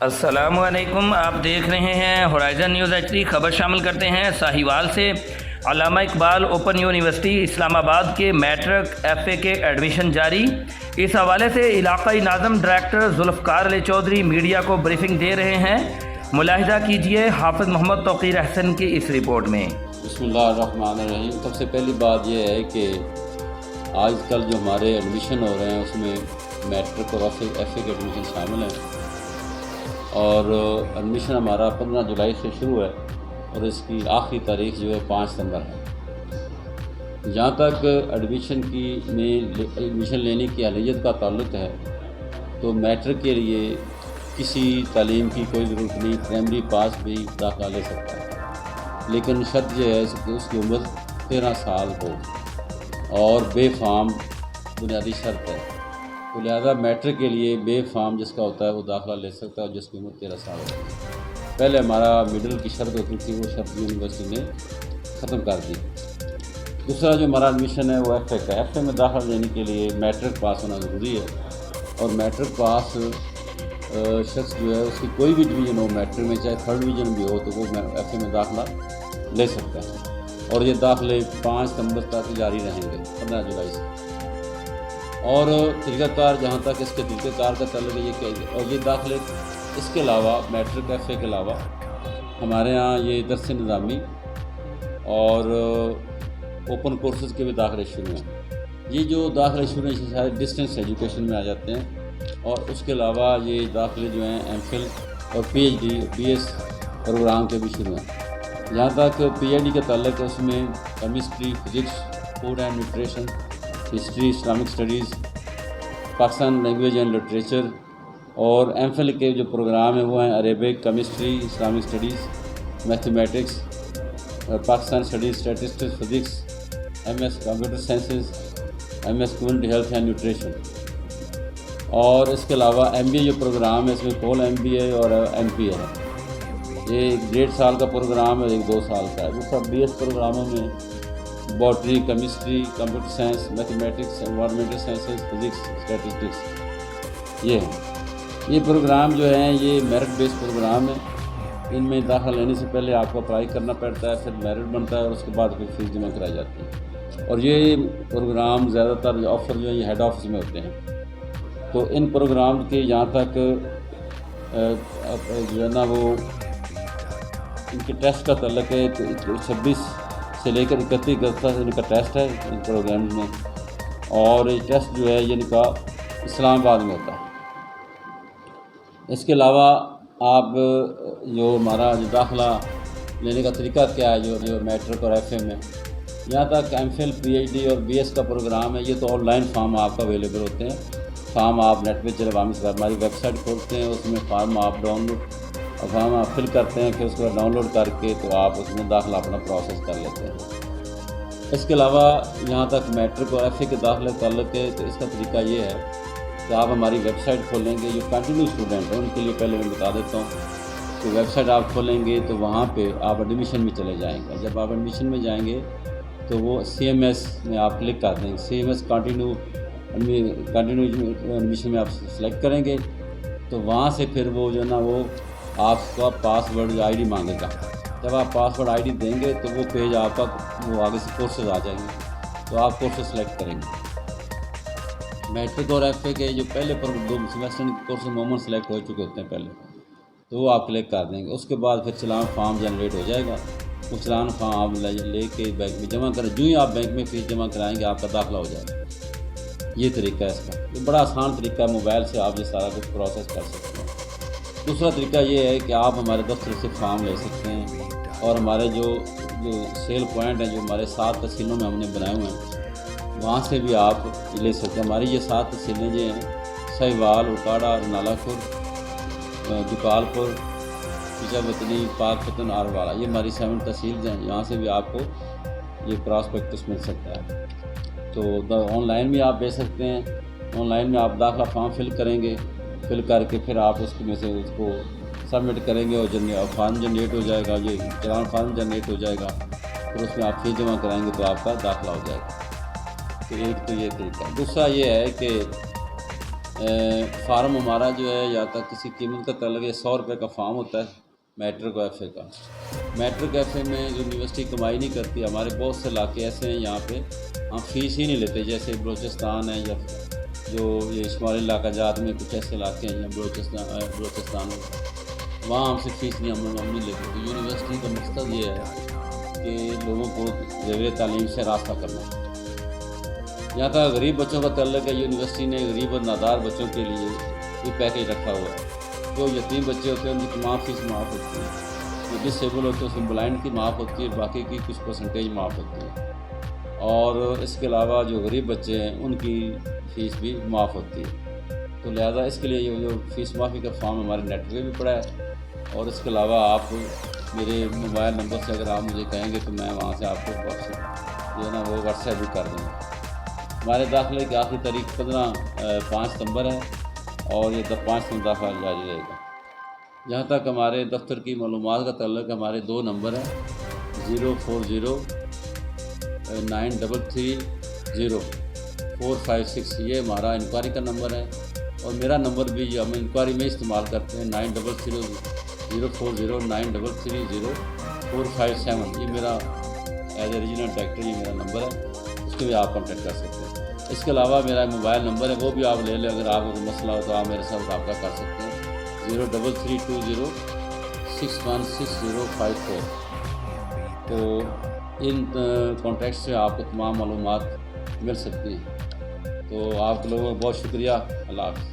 السلام علیکم، آپ دیکھ رہے ہیں ہورائزن نیوز HD۔ خبر شامل کرتے ہیں ساہیوال سے۔ علامہ اقبال اوپن یونیورسٹی اسلام آباد کے میٹرک FA کے ایڈمیشن جاری۔ اس حوالے سے علاقائی ناظم ڈائریکٹر ذوالفقار علی چودھری میڈیا کو بریفنگ دے رہے ہیں۔ ملاحظہ کیجیے حافظ محمد توقیر احسن کی اس رپورٹ میں۔ بسم اللہ الرحمن الرحیم۔ سب سے پہلی بات یہ ہے کہ آج کل جو ہمارے ایڈمیشن ہو رہے ہیں اس میں میٹرک اور FA کے ایڈمیشن شامل ہیں، اور ایڈمیشن ہمارا 15 جولائی سے شروع ہے اور اس کی آخری تاریخ جو ہے 5 ستمبر ہے۔ جہاں تک ایڈمیشن لینے کی اہلیت کا تعلق ہے تو میٹرک کے لیے کسی تعلیم کی کوئی ضرورت نہیں، پرائمری پاس بھی داخلہ لے سکتا ہے، لیکن شرط یہ ہے کہ اس کی عمر 13 سال ہو اور بے فارم بنیادی شرط ہے۔ تو لہذا میٹرک کے لیے بے فارم جس کا ہوتا ہے وہ داخلہ لے سکتا ہے جس کی عمر 13 سال ہوتی ہے۔ پہلے ہمارا مڈل کی شرط ہوتی تھی، وہ شرط یونیورسٹی نے ختم کر دی۔ دوسرا جو ہمارا ایڈمیشن ہے وہ FA کا ہے۔ FA میں داخلہ لینے کے لیے میٹرک پاس ہونا ضروری ہے، اور میٹرک پاس شخص جو ہے اس کی کوئی بھی ڈویژن ہو میٹرک میں، چاہے 3rd ڈویژن بھی ہو، تو وہ FA میں داخلہ لے سکتا ہے، اور یہ داخلے 5 ستمبر تک جاری رہیں گے 15 جولائی سے۔ اور طریقہ کار، جہاں تک اس کے طریقہ کار کا تعلق ہے، یہ کہ اور یہ داخلے اس کے علاوہ میٹرک FA کے علاوہ ہمارے ہاں یہ درس نظامی اور اوپن کورسز کے بھی داخلے شروع ہیں۔ یہ جو داخلے شروع ہیں سارے ڈسٹینس ایجوکیشن میں آ جاتے ہیں، اور اس کے علاوہ یہ داخلے جو ہیں MPhil اور PhD BS پروگرام کے بھی شروع ہیں۔ جہاں تک PhD کا تعلق ہے اس میں chemistry, physics, food and nutrition, history, Islamic studies, Pakistan language and literature, اور MPhil کے جو پروگرام ہیں وہ ہیں Arabic, chemistry, Islamic studies, mathematics, Pakistan studies, statistics, physics, MS computer sciences, MS community health and nutrition. اور اس کے علاوہ MBA جو پروگرام ہے اس میں کول MBA اور MPA ہے۔ یہ 1.5 سال کا پروگرام ہے، 2 سال کا ہے۔ وہ سب BS پروگراموں میں botany, chemistry, computer science, mathematics, environmental sciences, physics, statistics یہ ہیں۔ یہ پروگرام جو ہیں یہ میرٹ بیس پروگرام ہے۔ ان میں داخلہ لینے سے پہلے آپ کو اپلائی کرنا پڑتا ہے، پھر میرٹ بنتا ہے، اور اس کے بعد پھر فیس جمع کرائی جاتی ہے۔ اور یہ پروگرام زیادہ تر آفر جو ہے یہ ہیڈ آفس میں ہوتے ہیں۔ تو ان پروگرام کے جہاں تک جو ہے نا وہ ان کے ٹیسٹ کا تعلق ہے، تو 26 سے لے کر 31 اگست تک ان کا ٹیسٹ ہے ان پروگرامز میں، اور یہ ٹیسٹ جو ہے یہ ان کا اسلام آباد میں ہوتا ہے۔ اس کے علاوہ آپ جو ہمارا جو داخلہ لینے کا طریقہ کیا ہے جو میٹرک اور FA میں، یہاں تک MPhil، PhD اور BS کا پروگرام ہے، یہ تو آن لائن فارم آپ کا اویلیبل ہوتے ہیں۔ فارم آپ نیٹ پہ چلے ہماری ویب سائٹ کھولتے ہیں، اس میں فارم آپ فارم آپ فل کرتے ہیں، پھر اس کو ڈاؤن لوڈ کر کے تو آپ اس میں داخلہ اپنا پروسیس کر لیتے ہیں۔ اس کے علاوہ یہاں تک میٹرک اور FA کے داخلے تعلق ہے، تو اس کا طریقہ یہ ہے کہ آپ ہماری ویب سائٹ کھولیں گے۔ جو کنٹینیو اسٹوڈنٹ ہیں ان کے لیے پہلے میں بتا دیتا ہوں کہ ویب سائٹ آپ کھولیں گے تو وہاں پہ آپ ایڈمیشن میں چلے جائیں گے۔ جب آپ ایڈمیشن میں جائیں گے تو وہ CMS میں آپ کلک کر دیں گے۔ CMS کنٹینیو ایڈمیشن میں آپ سلیکٹ کریں گے، تو وہاں سے پھر وہ جو ہے نا وہ آپ کا پاس ورڈ ID مانگے گا۔ جب آپ پاس ورڈ ID دیں گے تو وہ پیج آپ کا وہ آگے سے کورسز آ جائیں گے، تو آپ کورسز سلیکٹ کریں گے۔ میٹرک اور FA کے جو پہلے 2 سیمسٹر کے کورسز عموماً سلیکٹ ہو چکے ہوتے ہیں پہلے، تو وہ آپ کلک کر دیں گے۔ اس کے بعد پھر چلان فارم جنریٹ ہو جائے گا۔ وہ چلان فارم آپ لے کے بینک میں جمع کریں، جو ہی آپ بینک میں فیس جمع کرائیں گے آپ کا داخلہ ہو جائے گا۔ یہ طریقہ ہے اس کا، یہ بڑا آسان طریقہ ہے، موبائل سے آپ یہ سارا کچھ پروسیس کر سکتے ہیں۔ دوسرا طریقہ یہ ہے کہ آپ ہمارے دفتر سے فارم لے سکتے ہیں، اور ہمارے جو سیل پوائنٹ ہیں جو ہمارے 7 تحصیلوں میں ہم نے بنائے ہوئے ہیں وہاں سے بھی آپ لے سکتے ہیں۔ ہماری یہ 7 تحصیلیں جو ہیں ساہیوال، اکاڑا، نالا خورد، جکال پور، چچا وطنی، پاک پتن، آروالا، یہ ہماری 7 تحصیل ہیں۔ یہاں سے بھی آپ کو یہ پراسپیکٹس مل سکتا ہے۔ تو آن لائن بھی آپ دے سکتے ہیں۔ آن لائن میں آپ داخلہ فارم فل کریں گے، فل کر کے پھر آپ اس میں سے اس کو سبمٹ کریں گے، اور فارم جنریٹ ہو جائے گا، یہ چلان فارم جنریٹ ہو جائے گا، پھر اس میں آپ فیس جمع کرائیں گے تو آپ کا داخلہ ہو جائے گا۔ تو ایک تو یہ طریقہ ہے۔ دوسرا یہ ہے کہ فارم ہمارا جو ہے یا تک کسی قیمت کا تعلق ہے 100 روپے کا فارم ہوتا ہے میٹرک ایف اے کا. میٹرک ایف اے میں یونیورسٹی کمائی نہیں کرتی. ہمارے بہت سے علاقے ایسے ہیں یہاں پہ ہم فیس ہی نہیں لیتے، جیسے بلوچستان ہے یا جو یہ شمالی علاقہ جات میں کچھ ایسے علاقے ہیں یا بلوچستان میں، وہاں ہم سے فیس نہیں ہم نہیں لیتے. تو یونیورسٹی کا مقصد یہ ہے کہ لوگوں کو زیور تعلیم سے راستہ کرنا. یہاں تک غریب بچوں کا تعلق ہے، یونیورسٹی نے غریب اور نادار بچوں کے لیے یہ پیکیج رکھا ہوا ہے. جو یتیم بچے ہوتے ہیں ان کی تمام فیس معاف ہوتی ہے. جو ڈس ایبل ہوتے ہیں اس میں بلائنڈ کی معاف ہوتی ہے، باقی کی کچھ پرسنٹیج معاف ہوتی ہے. اور اس کے علاوہ جو غریب بچے ہیں ان کی فیس بھی معاف ہوتی ہے. تو لہٰذا اس کے لیے یہ جو فیس معافی کا فارم ہمارے نیٹ پہ بھی پڑا ہے. اور اس کے علاوہ آپ میرے موبائل نمبر سے اگر آپ مجھے کہیں گے تو میں وہاں سے آپ کو جو ہے نا وہ واٹس ایپ بھی کر دوں گا. ہمارے داخلے کی آخری تاریخ 5 ستمبر ہے اور یہ 5 ستمبر داخلہ جاری رہے گا. جہاں تک ہمارے دفتر کی معلومات کا تعلق ہے، ہمارے 2 نمبر ہیں 04093300456. یہ ہمارا انکوائری کا نمبر ہے. اور میرا نمبر بھی جو ہم انکوائری میں استعمال کرتے ہیں 9330430457. یہ میرا ایز اے ریجنل ڈائریکٹر یہ میرا نمبر ہے، اس کو بھی آپ کانٹیکٹ کر سکتے ہیں. اس کے علاوہ میرا موبائل نمبر ہے وہ بھی آپ لے لیں. اگر آپ کو کوئی مسئلہ ہو تو آپ میرے ساتھ رابطہ کر سکتے ہیں 03320616054. تو ان کانٹیکٹ سے آپ کو تمام معلومات مل سکتی ہیں. تو آپ لوگوں کو بہت شکریہ. اللہ حافظ.